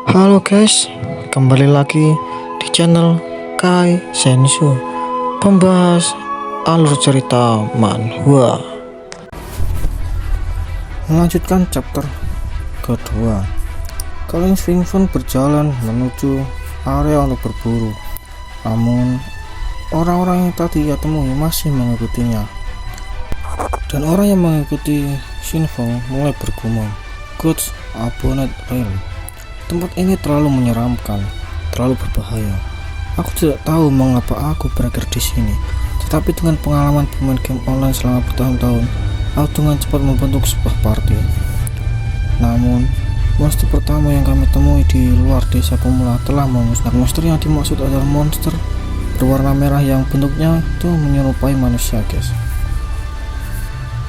Halo guys, kembali lagi di channel Kai Sensu, pembahas alur cerita manhwa. Melanjutkan chapter kedua. Kalian Shinfeng berjalan menuju area untuk berburu. Namun orang-orang yang tadi ia temui masih mengikutinya. Dan orang yang mengikuti Shinfeng mulai bergumam, "Gods Abonnent Realm. Tempat ini terlalu menyeramkan, terlalu berbahaya. Aku tidak tahu mengapa aku berakhir di sini. Tetapi dengan pengalaman bermain game online selama bertahun-tahun, aku dengan cepat membentuk sebuah party. Namun, monster pertama yang kami temui di luar desa pemula telah memusnahkan. Monster yang dimaksud adalah monster berwarna merah yang bentuknya itu menyerupai manusia, guys.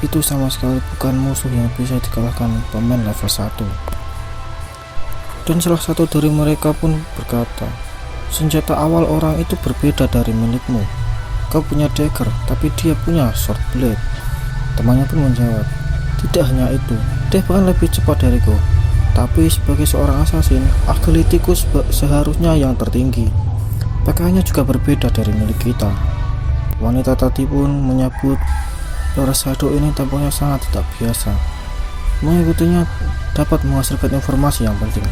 Itu sama sekali bukan musuh yang bisa dikalahkan pemain level 1. Dan salah satu dari mereka pun berkata, "Senjata awal orang itu berbeda dari milikmu. Kau punya dagger, tapi dia punya sword blade." Temannya pun menjawab, "Tidak hanya itu, dia bahkan lebih cepat dariku. Tapi sebagai seorang assassin, agilitiku seharusnya yang tertinggi. Pakaiannya juga berbeda dari milik kita." Wanita tadi pun menyebut bahwa shadow ini tampaknya sangat tidak biasa. Mengikutinya dapat menghasilkan informasi yang penting.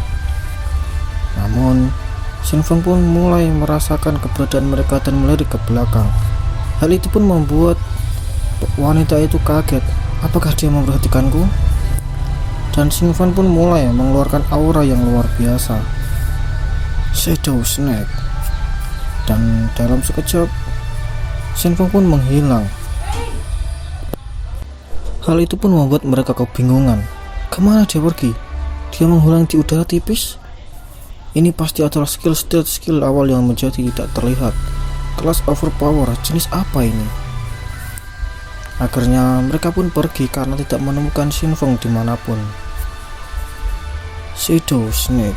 Namun, Shinfeng pun mulai merasakan keberadaan mereka dan melirik ke belakang. Hal itu pun membuat wanita itu kaget. Apakah dia memperhatikanku? Dan Shinfeng pun mulai mengeluarkan aura yang luar biasa, Shadow Snake. Dan dalam sekejap, Shinfeng pun menghilang. Hal itu pun membuat mereka kebingungan. Kemana dia pergi? Dia menghilang di udara tipis? Ini pasti adalah skill awal yang menjadi tidak terlihat. Kelas overpower, jenis apa ini? Akhirnya mereka pun pergi karena tidak menemukan Shinfeng dimanapun. Shadow Snake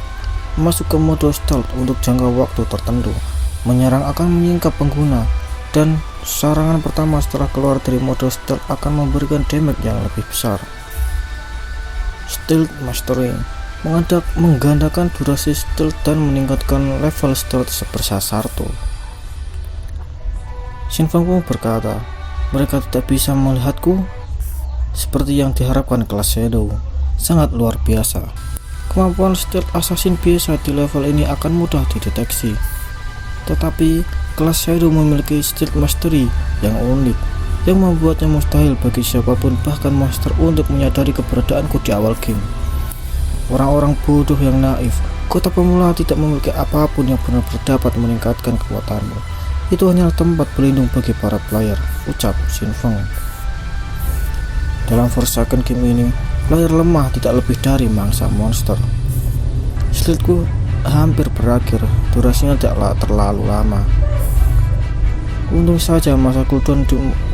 masuk ke mode stealth untuk jangka waktu tertentu. Menyerang akan menyingkap pengguna, dan serangan pertama setelah keluar dari mode stealth akan memberikan damage yang lebih besar. Stealth Mastery menggandakan durasi stealth dan meningkatkan level stealth sebersatu. Shinfeng pun berkata, "Mereka tidak bisa melihatku seperti yang diharapkan kelas Shadow. Sangat luar biasa. Kemampuan stealth assassin biasa di level ini akan mudah dideteksi. Tetapi kelas Shadow memiliki stealth mastery yang unik, yang membuatnya mustahil bagi siapapun, bahkan monster, untuk menyadari keberadaanku di awal game. Orang-orang bodoh yang naif. Kota pemula tidak memiliki apapun yang benar-benar dapat meningkatkan kekuatanmu. Itu hanyalah tempat berlindung bagi para player," ucap Shinfeng. Dalam Forsaken game ini, player lemah tidak lebih dari mangsa monster. Slitku hampir berakhir, durasinya tidaklah terlalu lama. Untung saja masa cooldown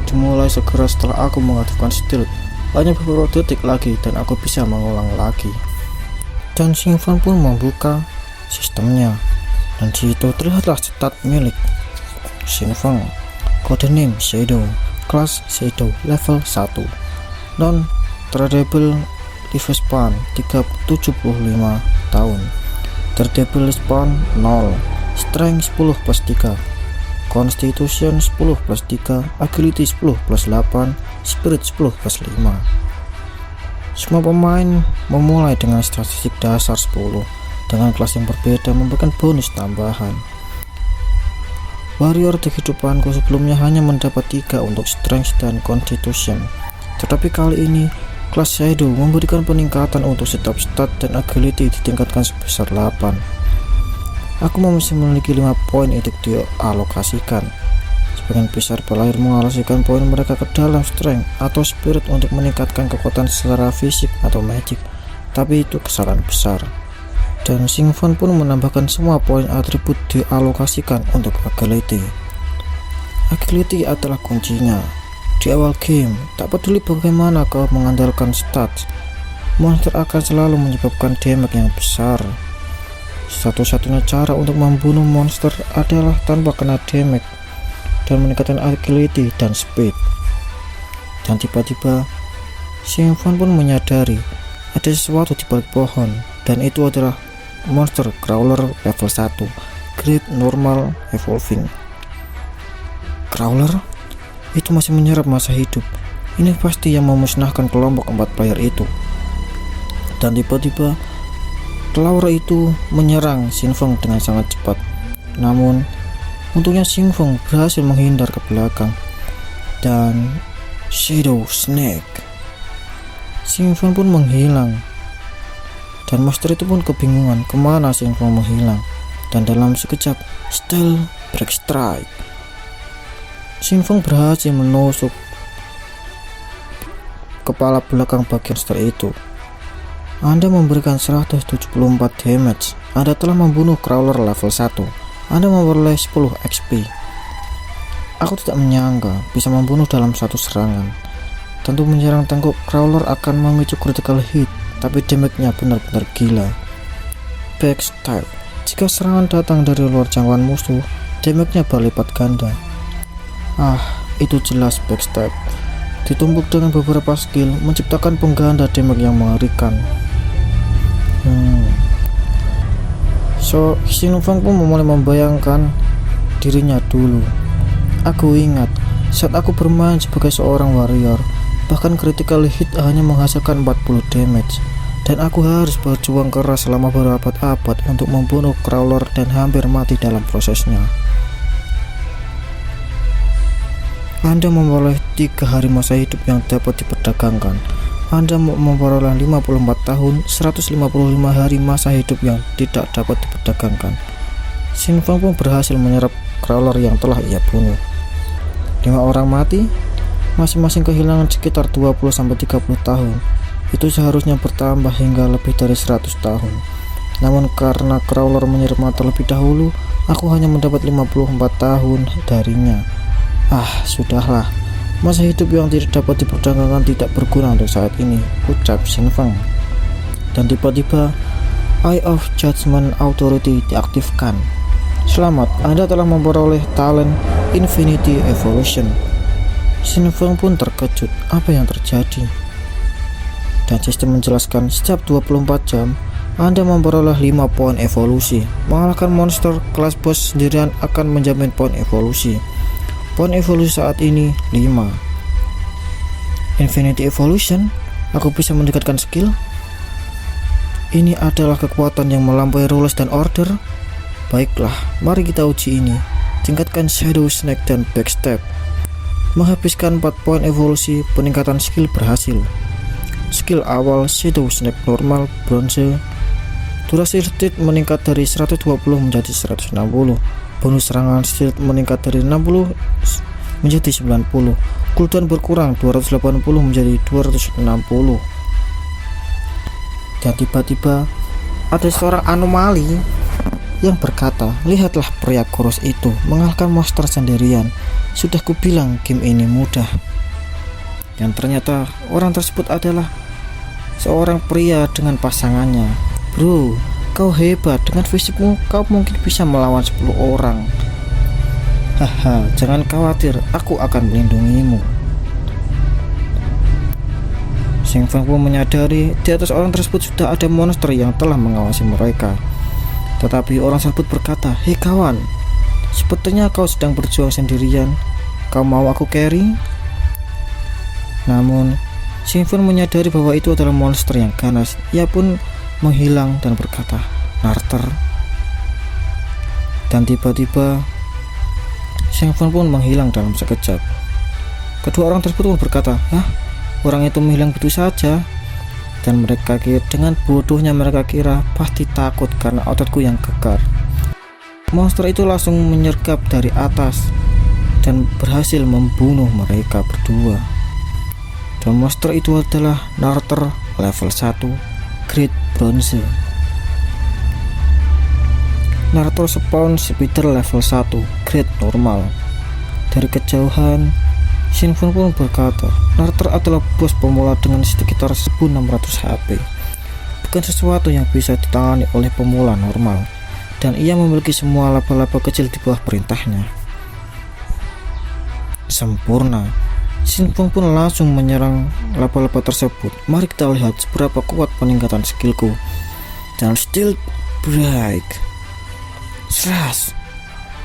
dimulai segera setelah aku mengaktifkan stealth. Hanya beberapa detik lagi dan aku bisa mengulang lagi. Dan Shinfeng pun membuka sistemnya, dan di situ terlihatlah stat milik Shinfeng. Codename Shadow, kelas Shadow level 1, non tradable lifespan 75 tahun, tradable lifespan 0, strength 10+3, constitution 10+3, agility 10+8, spirit 10+5. Semua pemain memulai dengan statistik dasar 10, dengan kelas yang berbeda memberikan bonus tambahan. Warrior di kehidupanku sebelumnya hanya mendapat 3 untuk strength dan constitution, tetapi kali ini kelas Shadow memberikan peningkatan untuk setiap stat dan agility ditingkatkan sebesar 8. Aku masih memiliki 5 poin untuk dialokasikan. Sebagian besar player mengalokasikan poin mereka ke dalam strength atau spirit untuk meningkatkan kekuatan secara fisik atau magic, tapi itu kesalahan besar. Dan Shinfeng pun menambahkan semua poin atribut dialokasikan untuk agility. Agility adalah kuncinya. Di awal game, tak peduli bagaimana kau mengandalkan stats, monster akan selalu menyebabkan damage yang besar. Satu-satunya cara untuk membunuh monster adalah tanpa kena damage dan meningkatkan agility dan speed. Dan tiba-tiba Shinfeng pun menyadari ada sesuatu di balik pohon, dan itu adalah monster crawler level 1 Great Normal Evolving. Crawler itu masih menyerap masa hidup. Ini pasti yang memusnahkan kelompok 4 player itu. Dan tiba-tiba crawler itu menyerang Xingfeng dengan sangat cepat. Namun untungnya Xingfeng berhasil menghindar ke belakang. Dan Shadow Snake, Xingfeng pun menghilang. Dan monster itu pun kebingungan kemana Xingfeng menghilang. Dan dalam sekejap Steel Break Strike, Xingfeng berhasil menusuk kepala belakang bagian monster itu. Anda memberikan 174 damage. Anda telah membunuh crawler level 1. Anda memperoleh 10 XP. Aku tidak menyangka bisa membunuh dalam satu serangan. Tentu menyerang tangguh crawler akan memicu critical hit, tapi damage-nya benar-benar gila. Backstab, jika serangan datang dari luar jangkauan musuh, damage-nya berlipat ganda. Itu jelas backstab. Ditumbuk dengan beberapa skill, menciptakan pengganda damage yang mengerikan. Xingfeng pun mulai membayangkan dirinya dulu. Aku ingat saat aku bermain sebagai seorang warrior, bahkan critical hit hanya menghasilkan 40 damage, dan aku harus berjuang keras selama berabad-abad untuk membunuh crawler dan hampir mati dalam prosesnya. Anda memperoleh 3 hari masa hidup yang dapat diperdagangkan. Anda memperoleh 54 tahun, 155 hari masa hidup yang tidak dapat diperdagangkan. Xingfeng pun berhasil menyerap crawler yang telah ia bunuh. 5 orang mati, masing-masing kehilangan sekitar 20-30 tahun. Itu seharusnya bertambah hingga lebih dari 100 tahun. Namun karena crawler menyerap terlebih dahulu, aku hanya mendapat 54 tahun darinya. Sudahlah. Masa hidup yang tidak dapat diperdagangkan tidak berguna untuk saat ini, ucap Xingfeng. Dan tiba-tiba Eye of Judgment Authority diaktifkan. Selamat, Anda telah memperoleh talent Infinity Evolution. Xingfeng pun terkejut, apa yang terjadi? Dan sistem menjelaskan setiap 24 jam Anda memperoleh 5 poin evolusi. Mengalahkan monster kelas boss sendirian akan menjamin poin evolusi. Poin evolusi saat ini 5. Infinity Evolution, aku bisa meningkatkan skill. Ini adalah kekuatan yang melampaui rules dan order. Baiklah, mari kita uji ini. Tingkatkan Shadow Snake dan Backstab. Menghabiskan 4 poin evolusi, peningkatan skill berhasil. Skill awal Shadow Snake normal bronze. Durasi shield meningkat dari 120 menjadi 160. Bonus serangan shield meningkat dari 60 menjadi 90. Cooldown berkurang 280 menjadi 260. Dan tiba-tiba ada seorang anomali yang berkata, lihatlah pria kurus itu mengalahkan monster sendirian. Sudah kubilang game ini mudah. Dan ternyata orang tersebut adalah seorang pria dengan pasangannya. Bro, kau hebat, dengan fisikmu kau mungkin bisa melawan 10 orang. Jangan khawatir, aku akan melindungimu. Xingfeng pun menyadari di atas orang tersebut sudah ada monster yang telah mengawasi mereka. Tetapi orang tersebut berkata, hei kawan, sepertinya kau sedang berjuang sendirian. Kau mau aku carry? Namun Xingfeng menyadari bahwa itu adalah monster yang ganas. Ia pun menghilang dan berkata, Narter. Dan tiba-tiba Xingfeng pun menghilang dalam sekejap. Kedua orang tersebut pun berkata, orang itu menghilang begitu saja. Dan mereka kira, dengan bodohnya mereka kira pasti takut karena ototku yang kekar. Monster itu langsung menyergap dari atas dan berhasil membunuh mereka berdua. Dan monster itu adalah Narter level 1 Great Bronze. Naruto spawn speeder level 1 Great Normal. Dari kejauhan Xingfeng pun berkata, Naruto adalah bos pemula dengan sekitar 1600 HP. Bukan sesuatu yang bisa ditangani oleh pemula normal, dan ia memiliki semua laba-laba kecil di bawah perintahnya. Sempurna. Xingfeng pun langsung menyerang laba-laba tersebut. Mari kita lihat seberapa kuat peningkatan skillku. Dan Steel Break. Seras.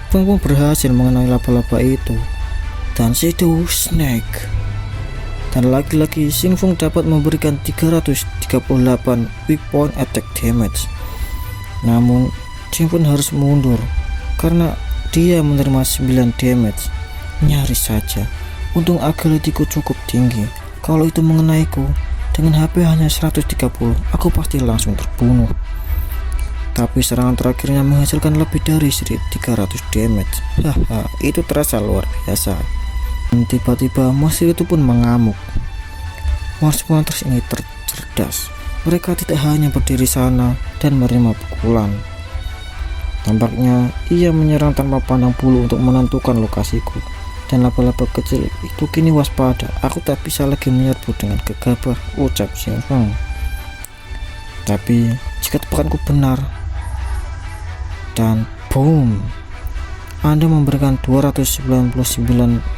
Pun berhasil mengenai laba-laba itu dan Shadow Snake. Dan lagi-lagi Xingfeng dapat memberikan 338 weak point attack damage. Namun Xingfeng harus mundur karena dia menerima 9 damage. Nyaris saja. Untung ability-ku cukup tinggi. Kalau itu mengenaiku, dengan HP hanya 130, aku pasti langsung terbunuh. Tapi serangan terakhirnya menghasilkan lebih dari 300 damage. Haha, itu terasa luar biasa. Dan tiba-tiba monster itu pun mengamuk. Monster ini cerdas. Mereka tidak hanya berdiri sana dan menerima pukulan. Tampaknya ia menyerang tanpa pandang bulu untuk menentukan lokasiku. Dan laba-laba kecil itu kini waspada. Aku tak bisa lagi menyerbu dengan gegabah, ucap Xingfeng. Tapi jika tebakanku benar, dan boom, Anda memberikan 299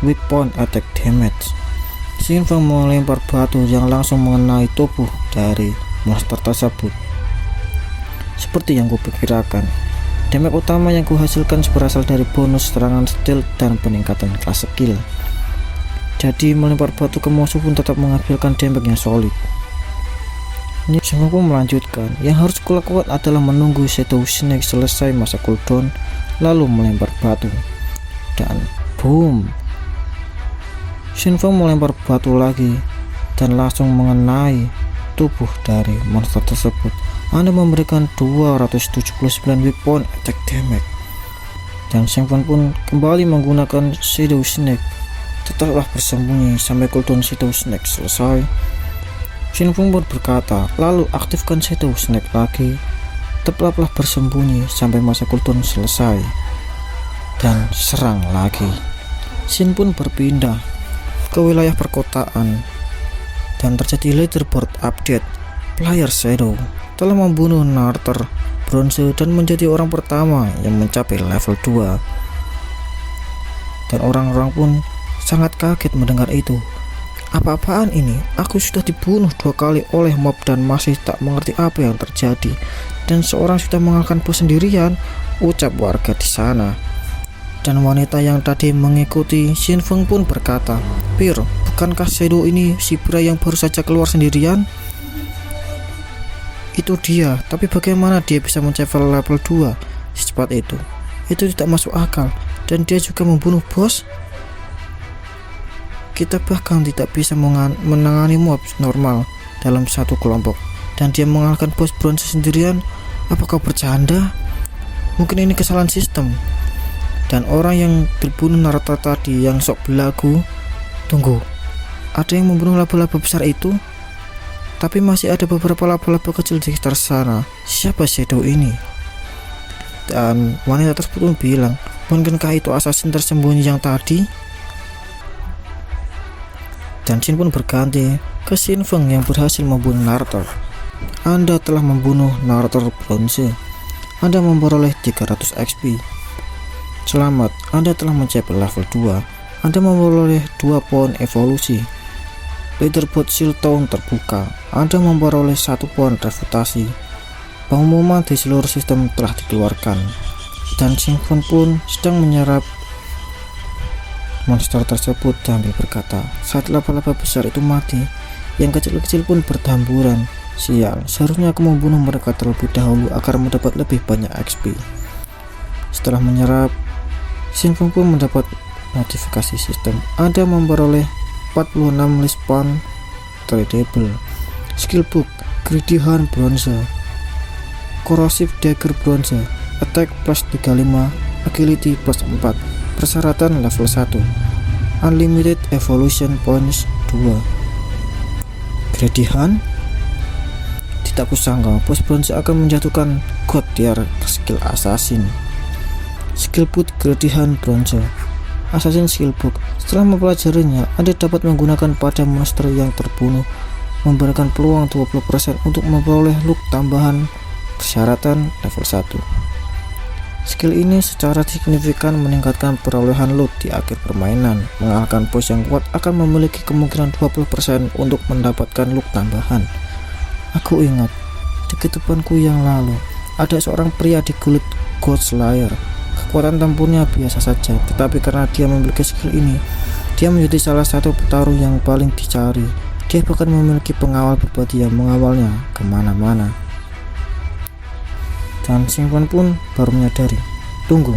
weak point attack damage. Xingfeng melempar batu yang langsung mengenai tubuh dari monster tersebut. Seperti yang kuperkirakan, damage utama yang kuhasilkan berasal dari bonus serangan stealth dan peningkatan kelas skill. Jadi melempar batu ke musuh pun tetap menghasilkan damage yang solid. Xingfeng pun melanjutkan, yang harus kulakukan adalah menunggu Shadow Snake selesai masa cooldown, lalu melempar batu. Dan boom, Xingfeng melempar batu lagi dan langsung mengenai tubuh dari monster tersebut. Anda memberikan 279 weak point attack damage. Dan Xingfeng pun kembali menggunakan Shadow Snake. Tetaplah bersembunyi sampai cooldown Shadow Snake selesai. Xingfeng pun berkata, lalu aktifkan Shadow Snake lagi. Tetaplah bersembunyi sampai masa cooldown selesai dan serang lagi. Xin pun berpindah ke wilayah perkotaan dan terjadi leaderboard update. Player Shadow telah membunuh Narter bronze dan menjadi orang pertama yang mencapai level 2. Dan orang-orang pun sangat kaget mendengar itu. Apa-apaan ini? Aku sudah dibunuh 2 kali oleh mob dan masih tak mengerti apa yang terjadi. Dan seorang sudah mengalahkan bos sendirian, ucap warga di sana. Dan wanita yang tadi mengikuti Xingfeng pun berkata, "Pir, bukankah Shadow ini si pria yang baru saja keluar sendirian?" Itu dia, tapi bagaimana dia bisa mencapai level 2 secepat itu? Itu tidak masuk akal. Dan dia juga membunuh bos. Kita bahkan tidak bisa menangani mob normal dalam satu kelompok, dan dia mengalahkan bos bronze sendirian. Apakah bercanda? Mungkin ini kesalahan sistem. Dan orang yang terbunuh Naruto tadi yang sok belagu, tunggu, ada yang membunuh laba-laba besar itu? Tapi masih ada beberapa laba-laba kecil di sekitar sana. Siapa Shadow ini? Dan wanita tersebut pun bilang, mungkinkah itu assassin tersembunyi yang tadi? Dan Xin pun berganti ke Xingfeng yang berhasil membunuh Naruto. Anda telah membunuh Naruto bronze. Anda memperoleh 300 XP. Selamat, Anda telah mencapai level 2. Anda memperoleh 2 poin evolusi. Leaderboard Shield Town terbuka. Anda memperoleh 1 poin reputasi. Pengumuman di seluruh sistem telah dikeluarkan. Dan Xingfeng pun sedang menyerap monster tersebut sambil berkata, saat laba-laba besar itu mati, yang kecil-kecil pun bertamburan. Sial, seharusnya aku membunuh mereka terlebih dahulu agar mendapat lebih banyak XP. Setelah menyerap, Xingfeng pun mendapat notifikasi sistem. Anda memperoleh 46 list point tradable, skill book, Greedy Hand bronze, corrosive dagger bronze, attack plus 35, agility plus 4, persyaratan level 1, unlimited evolution points 2. Greedy Hand? Tidak kusangka bos bronze akan menjatuhkan god tier skill assassin. Skill book Greedy Hand bronze, assassin skill book. Setelah mempelajarinya, Anda dapat menggunakan pada monster yang terbunuh, memberikan peluang 20% untuk memperoleh loot tambahan persyaratan level 1. Skill ini secara signifikan meningkatkan perolehan loot di akhir permainan. Mengalahkan bos yang kuat akan memiliki kemungkinan 20% untuk mendapatkan loot tambahan. Aku ingat di kehidupanku yang lalu, Ada seorang pria di Guild Godslayer. Kekuatan tempurnya biasa saja, tetapi karena dia memiliki skill ini, dia menjadi salah satu petarung yang paling dicari. Dia bahkan memiliki pengawal pribadi yang mengawalnya kemana-mana. Dan Singfon pun baru menyadari, tunggu,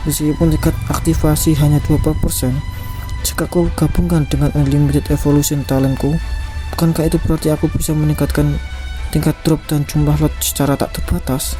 meskipun tingkat aktivasi hanya 20%, jika aku gabungkan dengan unlimited evolution talentku, bukankah itu berarti aku bisa meningkatkan tingkat drop dan jumlah lot secara tak terbatas?